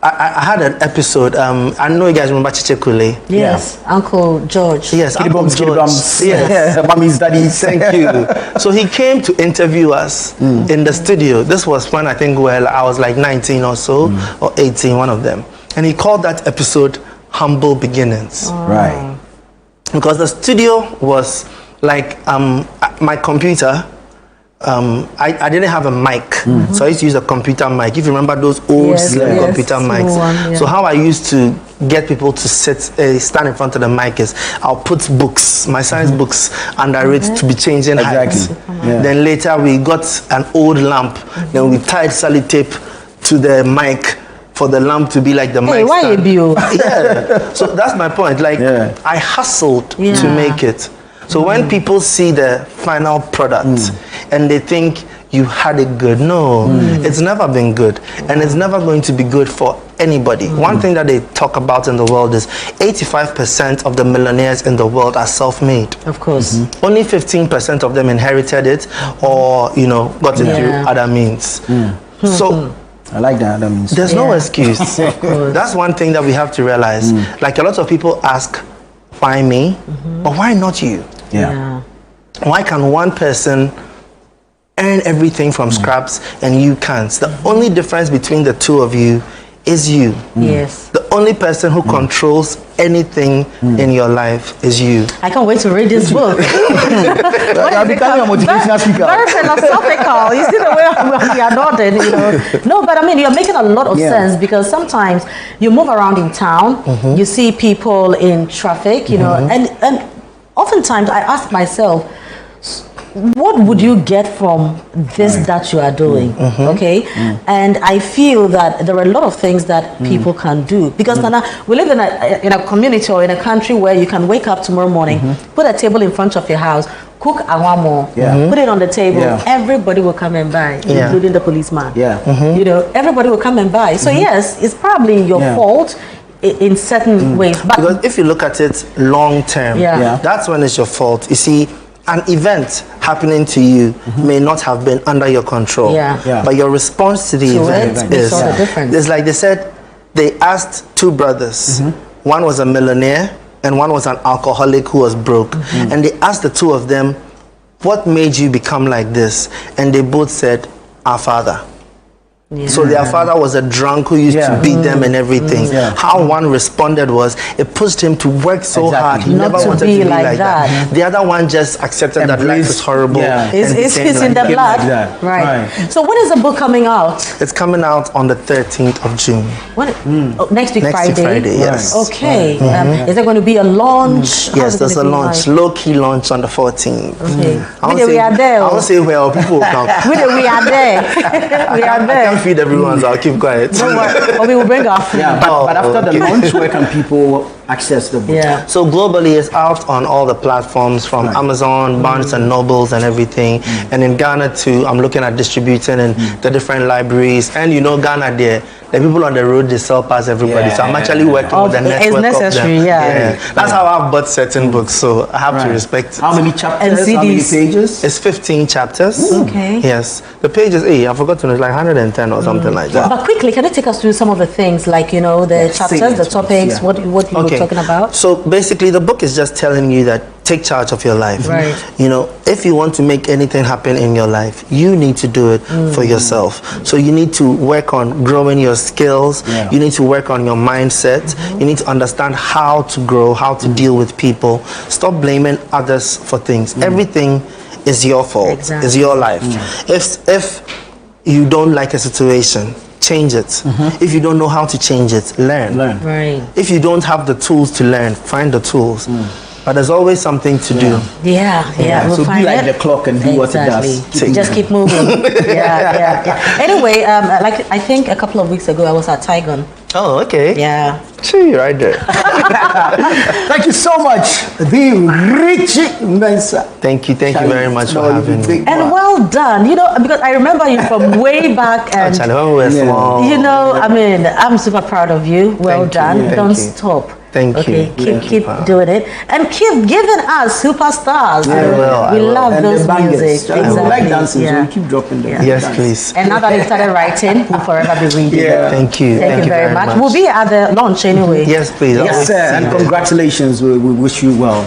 I had an episode. I know you guys remember Chiche Kule. Yes, Uncle George. Yes, Uncle George. Yes, mommy's daddy's. Thank you. So he came to interview us in the studio. This was when I think I was like 19 or so, or 18, one of them. And he called that episode Humble Beginnings. Because the studio was like my computer. I didn't have a mic, so I used to use a computer mic. If you remember those old slim computer mics. So how I used to get people to stand in front of the mic is I'll put books, my science books, under it to be changing heights. Then later we got an old lamp. Then we tied sellotape to the mic for the lamp to be like the mic stand. So that's my point. Like I hustled to make it. So when people see the final product and they think you had it good, no, it's never been good, and it's never going to be good for anybody. One thing that they talk about in the world is 85% of the millionaires in the world are self-made. Of course. Only 15% of them inherited it or, you know, got it through other means. So I like that. That means there's no excuse. That's one thing that we have to realize. Like a lot of people ask, why me? But why not you? Why can one person earn everything from scraps and you can't? The only difference between the two of you is you. Yes. The only person who controls anything in your life is you. I can't wait to read this book. I'll become a motivational speaker. Very philosophical. You see the way we are nodding, you know. No, but I mean, you're making a lot of sense, because sometimes you move around in town, you see people in traffic, you know, and oftentimes I ask myself, what would you get from this that you are doing? Okay, and I feel that there are a lot of things that people can do, because Nana, we live in a community or in a country where you can wake up tomorrow morning, put a table in front of your house, cook awamo, put it on the table, everybody will come and buy, including the policeman. You know, everybody will come and buy. So yes, it's probably your fault in certain ways, but because if you look at it long term, that's when it's your fault. You see, an event happening to you may not have been under your control, but your response to the event is. It's like they said, they asked two brothers. One was a millionaire and one was an alcoholic who was broke. And they asked the two of them, what made you become like this? And they both said, our father. So their father was a drunk who used to beat them and everything. How one responded was, it pushed him to work so hard. He never wanted to be like that. The other one just accepted that life is horrible. It's in the blood. Right. So when is the book coming out? It's coming out on the 13th of June. Next week, Friday? Friday, yes. Okay. Is there going to be a launch? Yes, there's a launch. Low-key launch on the 14th. Okay. We are there. I won't say well, people will come. We are there. We are there. Feed everyone, so I'll keep quiet. Or we will bring our food. But after the launch, where can people access the book? So globally, it's out on all the platforms from Amazon, Barnes and Nobles, and everything. And in Ghana too, I'm looking at distributing in the different libraries. And you know, Ghana there, the people on the road, they sell past everybody. So I'm actually working with the network it's necessary, of them. That's how I've bought certain books. So I have to respect it. How many chapters? And how many pages? It's 15 chapters. Okay. Yes. The pages, I forgot to know, it's like 110 or something like that. But quickly, can you take us through some of the things, like, you know, the chapters, the topics, what you were talking about? So basically, the book is just telling you that take charge of your life. You know, if you want to make anything happen in your life, you need to do it for yourself. So you need to work on growing your skills. You need to work on your mindset. You need to understand how to grow, how to deal with people. Stop blaming others for things. Everything is your fault. It's your life. If you don't like a situation, change it. If you don't know how to change it, learn. If you don't have the tools to learn, find the tools. But there's always something to do. We'll so be like the clock and do what it does. Just keep moving. Anyway, like I think a couple of weeks ago, I was at Tigon. Oh, okay. Yeah. See, right there. Thank you so much, the Richie Mensah. Thank you very much for having me. And well done. You know, because I remember you from way back, and you know, I mean, I'm super proud of you. Well done. Don't stop. Thank you. Keep doing it, and keep giving us superstars. We love those music. We like dancing, so we keep dropping them. Yes, please. And now that you started writing, we'll forever be reading. Thank you. Thank you very much. We'll be at the launch anyway. Yes, please. Yes, sir. And congratulations. We wish you well.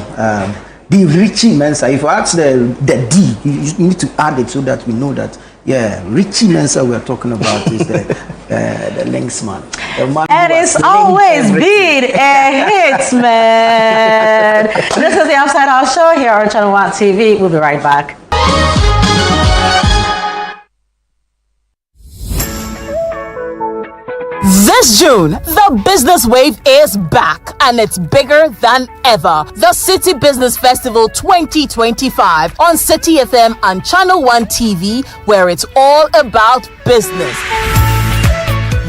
The Richie Mensah. If I ask the D, you need to add it so that we know that. Yeah, Richie Mensah we're talking about is the Lynx man. And it's always been a hit, man. This is the Upside Down Show here on Channel 1 TV. We'll be right back. This June, the business wave is back and it's bigger than ever. The City Business Festival 2025 on City FM and Channel 1 TV, where it's all about business.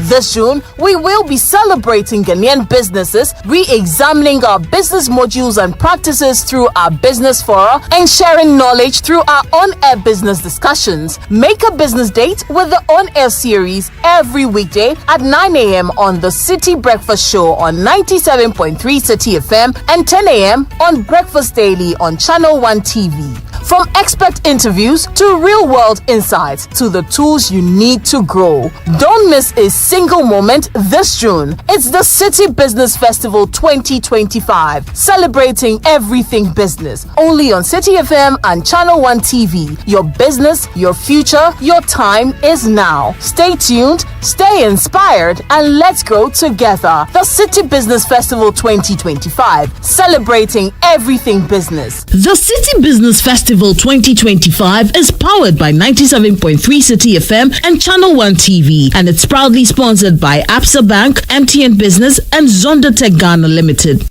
This June, we will be celebrating Ghanaian businesses, re-examining our business modules and practices through our business fora, and sharing knowledge through our on-air business discussions. Make a business date with the on-air series every weekday at 9 a.m. on the City Breakfast Show on 97.3 City FM and 10 a.m. on Breakfast Daily on Channel 1 TV. From expert interviews to real-world insights to the tools you need to grow. Don't miss a single moment this June. It's the City Business Festival 2025, celebrating everything business. Only on City FM and Channel 1 TV. Your business, your future, your time is now. Stay tuned, stay inspired, and let's grow together. The City Business Festival 2025, celebrating everything business. The City Business Festival 2025 is powered by 97.3 City FM and Channel 1 TV, and it's proudly sponsored by Absa Bank, MTN Business, and Zonda Tech Ghana Limited.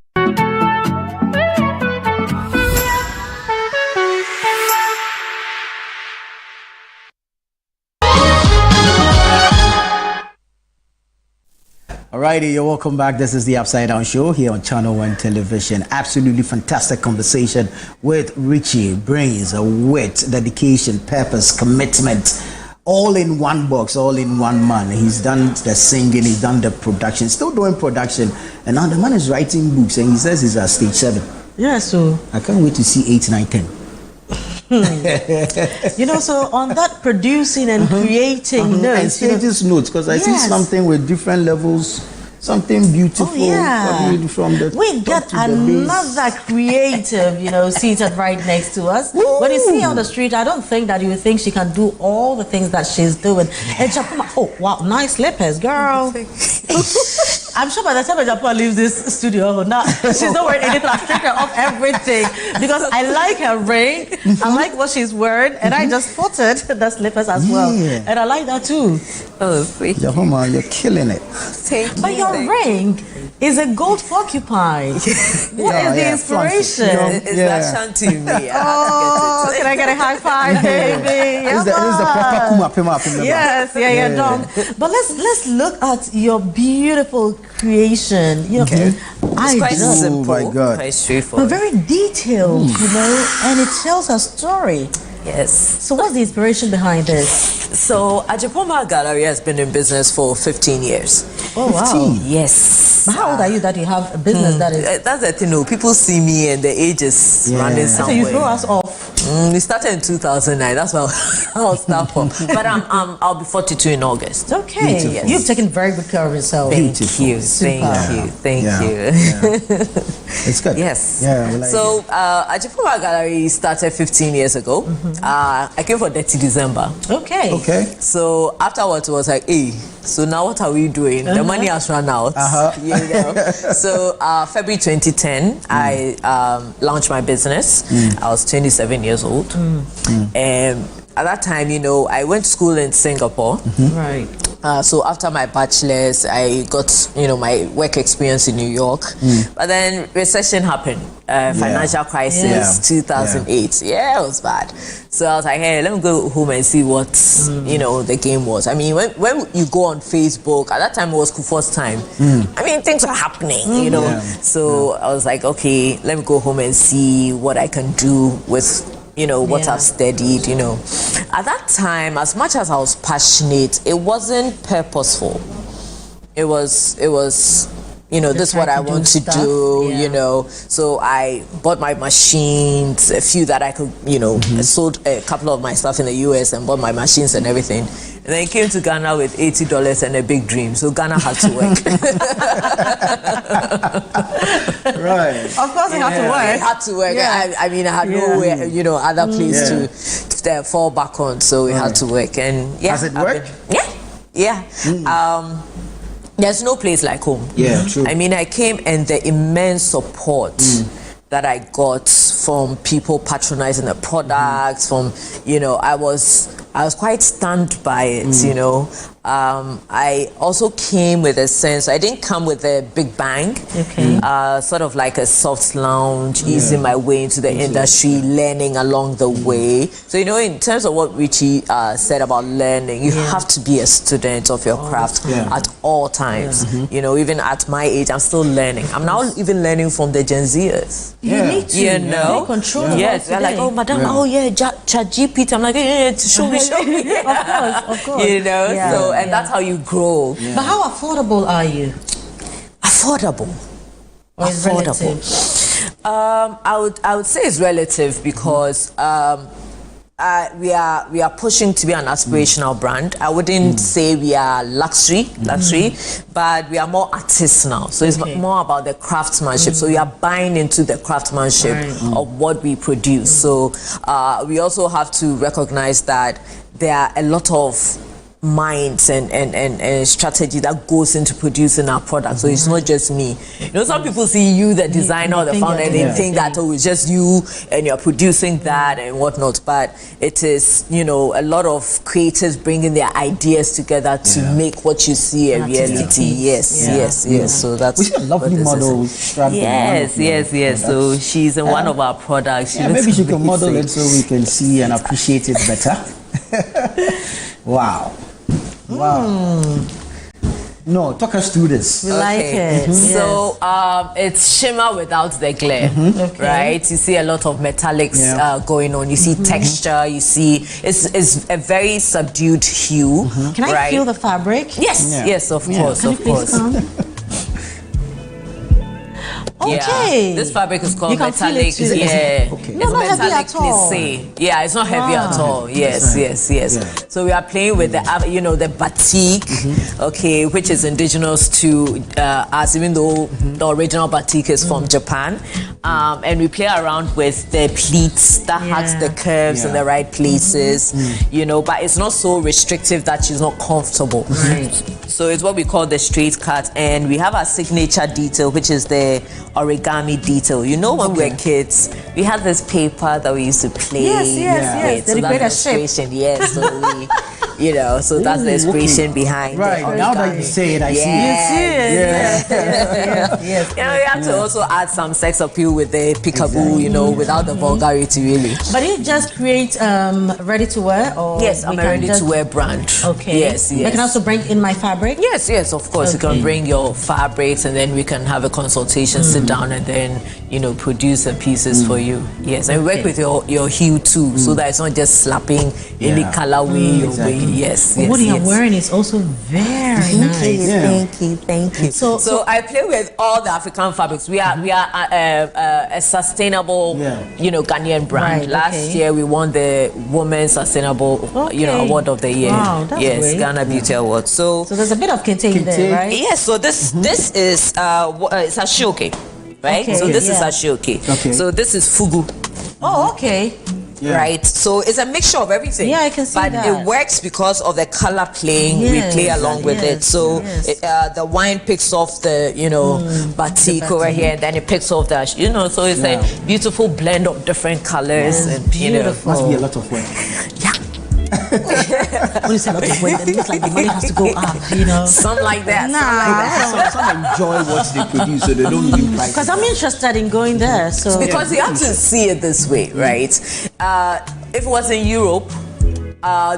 Alrighty, you're welcome back. This is the Upside Down Show here on Channel 1 Television. Absolutely fantastic conversation with Richie. Brains, wit, dedication, purpose, commitment, all in one box, all in one man. He's done the singing, he's done the production, still doing production, and now the man is writing books, and he says he's at stage 7. Yeah, so I can't wait to see 8, 9, 10. So on that producing and creating notes, and stages notes, because I see something with different levels, something beautiful. From the we got another creative, seated right next to us. Ooh. When you see her on the street, I don't think that you would think she can do all the things that she's doing. Ajepomaa, oh wow, nice slippers, girl. I'm sure by the time Ajepomaa leaves this studio, now she's not wearing anything. I've taken her off everything because I like her ring. I like what she's wearing, and I just spotted the slippers as well, and I like that too. Oh, sweet. Ajepomaa, you're killing it. But your ring is a gold porcupine. What is the inspiration? It's Ashanti me. Oh, can I get a high five, baby? This is the proper Kuma. Yes, But let's look at your beautiful creation. It's quite simple. Oh my God. Quite straightforward. But very detailed, and it tells a story. Yes. So what's the inspiration behind this? So Ajepomaa Gallery has been in business for 15 years. Oh wow. 15? Yes. But how old are you that you have a business that is? That's the thing. People see me and the age is running somewhere. So you throw us off. We started in 2009. That's what I'll start from. But I'll be 42 in August. Okay. Yes. You've taken very good care of yourself. Thank you. Thank you. It's good. Yes. Yeah. We like so Ajepomaa Gallery started 15 years ago. I came for 30 December. Okay. So afterwards it was like, hey, so now what are we doing? The money has run out. So February 2010, I launched my business. I was 27 years old. And at that time, I went to school in Singapore. Right. So after my bachelor's, I got, my work experience in New York. But then recession happened, financial crisis, 2008. Yeah, it was bad. So I was like, hey, let me go home and see what, the game was. I mean, when you go on Facebook, at that time it was Kufuor's time. I mean, things are happening, So I was like, okay, let me go home and see what I can do with what I've studied, At that time, as much as I was passionate, it wasn't purposeful. It was this is what I want to do, So I bought my machines, a few that I could, I sold a couple of my stuff in the US and bought my machines and everything. And then I came to Ghana with $80 and a big dream. So Ghana had to work. Right. Of course it had to work. It had to work. Yeah. I mean, I had nowhere, other place to fall back on. So it had to work. And Has it worked? There's no place like home. Yeah, true. I mean, I came and the immense support that I got from people patronizing the products, from, I was quite stunned by it, I also came with a sense. I didn't come with a big bang. Okay. Sort of like a soft lounge, easing my way into the industry, learning along the way. So, in terms of what Richie said about learning, you have to be a student of your craft at all times. Even at my age, I'm still learning. I'm now even learning from the Gen Zers. You need to. You know? Take control. Yes. They're like, oh, madam, ChatGPT. I'm like, show me. Of course. So, and that's how you grow. But how affordable are you? Affordable. I would say it's relative because we are pushing to be an aspirational brand. I wouldn't say we are luxury, but we are more artisanal. So it's more about the craftsmanship. So we are buying into the craftsmanship of what we produce. So we also have to recognize that there are a lot of minds and strategy that goes into producing our product. So it's not just me. Some people see you, the designer or the founder, and they think that it's just you and you're producing that and whatnot. But it is, a lot of creators bringing their ideas together to make what you see a reality. Yes. So that's we see a lovely model. Yes. So she's in one of our products. Maybe she can model it so we can see and appreciate it better. Wow. No, talk us through this. We like it. So it's shimmer without the glare, right? You see a lot of metallics going on. You see texture. You see it's a very subdued hue. Can I feel the fabric? Yes, of course, Can you please come? Okay. This fabric is called metallic. No, it's not heavy at all. Yeah, it's not heavy at all. Yes. So we are playing with the the batik, which is indigenous to us, even though the original batik is from Japan. And we play around with the pleats that has the curves in the right places, but it's not so restrictive that she's not comfortable. Right. So it's what we call the straight cut, and we have our signature detail, which is the origami detail. When we were kids, we had this paper that we used to play. Yes. So that's the inspiration. Yes. So we, so that's the inspiration behind. Right. Now that you say it, I see it. Yes. We have to also add some sex appeal with the peekaboo, without the vulgarity, really. But you just create ready to wear, or yes, I'm a ready to wear brand. Okay. Yes. I can also bring in my fabric. Yes, of course. You can bring your fabrics, and then we can have a consultation, sit down, and then produce the pieces for you. Yes, and work with your hue too, so that it's not just slapping any colorway your way. Yes. What you're wearing is also very nice. Thank you. So I play with all the African fabrics. We are a sustainable, Ghanaian brand. Right, Last year we won the Women's Sustainable, Award of the Year. Wow, that's great. Ghana Beauty Award. So there's a bit of kente there, right? Yes. So this is it's ashioke, right? So this is ashioke. Okay. So this is fugu. Oh, okay. Right, so it's a mixture of everything. Yeah, I can see but that. It works because of the color playing. We play along with it. So the wine picks off the batik over here, and then it picks off the So it's a beautiful blend of different colors, and beautiful. Must be a lot of work. When you say a lot of work, it looks like the money has to go up, Something like that. Some enjoy what they produce, so they don't even price. Because I'm interested in going there. So because you have to see it this way, right? If it was in Europe,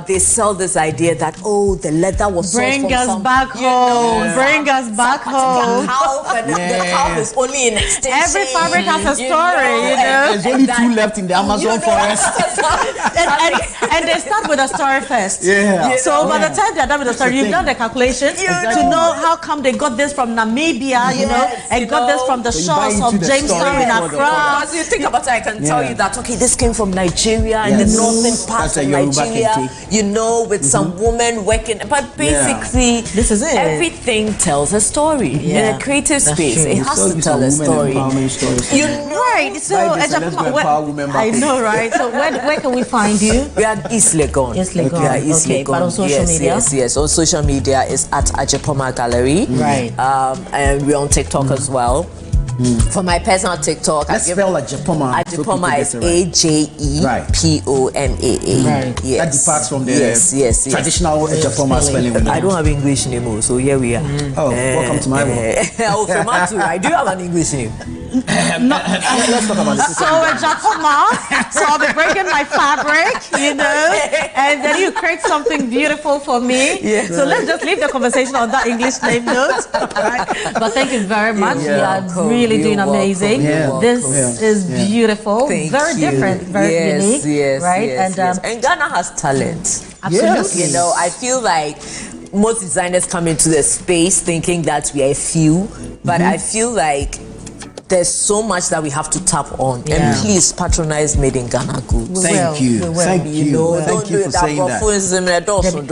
they sell this idea that the leather was bring us back home. Bring us back home. The calf is only an extension. Every fabric has a story, There's only 2 left in the Amazon forest. and they start with a story first. So by the time they're done with the story, you've done the calculation to know how come they got this from Namibia, and got this from the shores of Jamestown in Accra. As you think about it, I can tell you that this came from Nigeria, in the northern part of Nigeria. With some woman working, but basically, this is it. Everything tells a story in a creative space. It has to tell a story. Right. So, I know, right? So, where can we find you? We are East Legon. But on social media? Yes. On social media is at Ajepomaa Gallery. Right. And we're on TikTok as well. For my personal TikTok, let's spell Ajepomaa. Ajepomaa is Ajepomaa. Right. Yes. That departs from the traditional Ajepomaa spelling. I don't have English name, so here we are. Welcome to my world. I do have an English name. Let's talk about this. So Ajepomaa. So I'll be breaking my fabric, and then you create something beautiful for me. Yeah. So let's just leave the conversation on that English name note. Right? But thank you very much. You are really doing amazing. This is beautiful. Very different, very unique. Right? And Ghana has talent. Absolutely. You know, I feel like most designers come into the space thinking that we are a few, but I feel like there's so much that we have to tap on, and please patronize Made in Ghana goods. Thank you. Thank you. Thank you for saying that.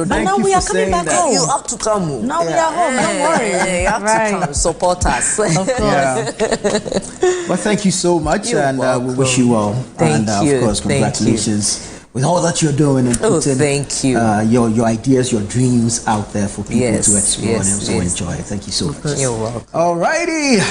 But now we are coming back home. You have to come. Now we are home. Don't worry. You have to come support us. Of course. Well, thank you so much, and we wish you well. Thank you. Of course, congratulations with all that you're doing and putting thank you. Your ideas, your dreams out there for people to explore and also enjoy. Thank you so much. You're welcome. Alrighty.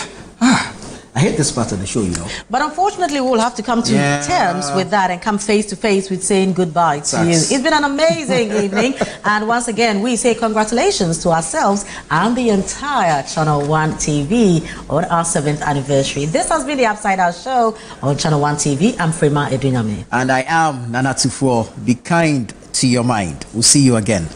I hate this part of the show, you know. But unfortunately, we'll have to come to terms with that and come face to face with saying goodbye to you. It's been an amazing evening. And once again, we say congratulations to ourselves and the entire Channel 1 TV on our 7th anniversary. This has been the Upside Down Show on Channel 1 TV. I'm Frema Edunyame. And I am Nana Tufo. Be kind to your mind. We'll see you again.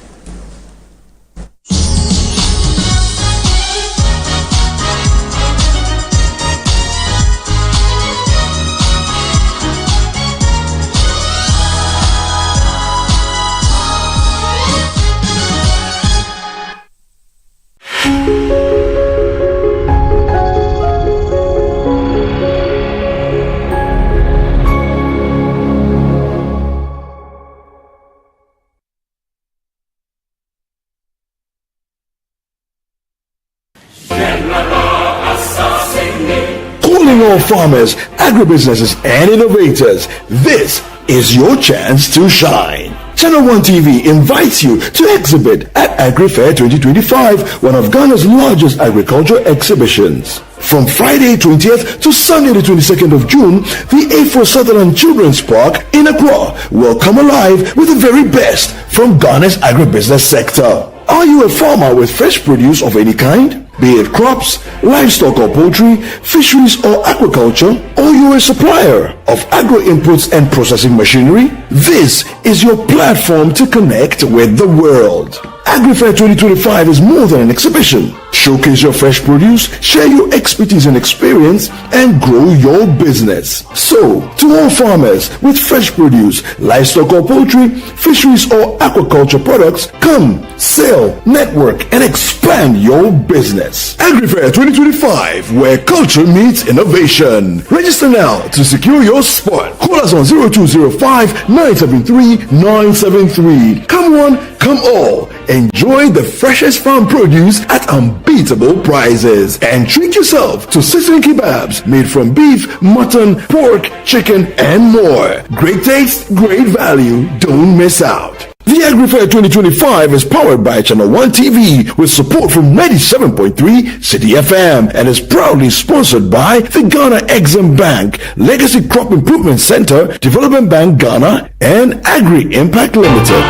Calling all farmers, agribusinesses, and innovators, this is your chance to shine. Channel 1 TV invites you to exhibit at AgriFair 2025, one of Ghana's largest agricultural exhibitions. From Friday 20th to Sunday the 22nd of June, the A4 Sutherland Children's Park in Accra will come alive with the very best from Ghana's agribusiness sector. Are you a farmer with fresh produce of any kind? Be it crops, livestock or poultry, fisheries or aquaculture, or you're a supplier of agro inputs and processing machinery? This is your platform to connect with the world. AgriFair 2025 is more than an exhibition. Showcase your fresh produce, share your expertise and experience, and grow your business. So, to all farmers with fresh produce, livestock or poultry, fisheries or aquaculture products, come, sell, network, and expand your business. AgriFair 2025, where culture meets innovation. Register now to secure your spot. Call us on 0205-973-973. Come one, come all. Enjoy the freshest farm produce at unbeatable prices. And treat yourself to sizzling kebabs made from beef, mutton, pork, chicken, and more. Great taste, great value. Don't miss out. The AgriFair 2025 is powered by Channel 1 TV with support from 97.3 City FM and is proudly sponsored by the Ghana Exim Bank, Legacy Crop Improvement Center, Development Bank Ghana, and Agri Impact Limited.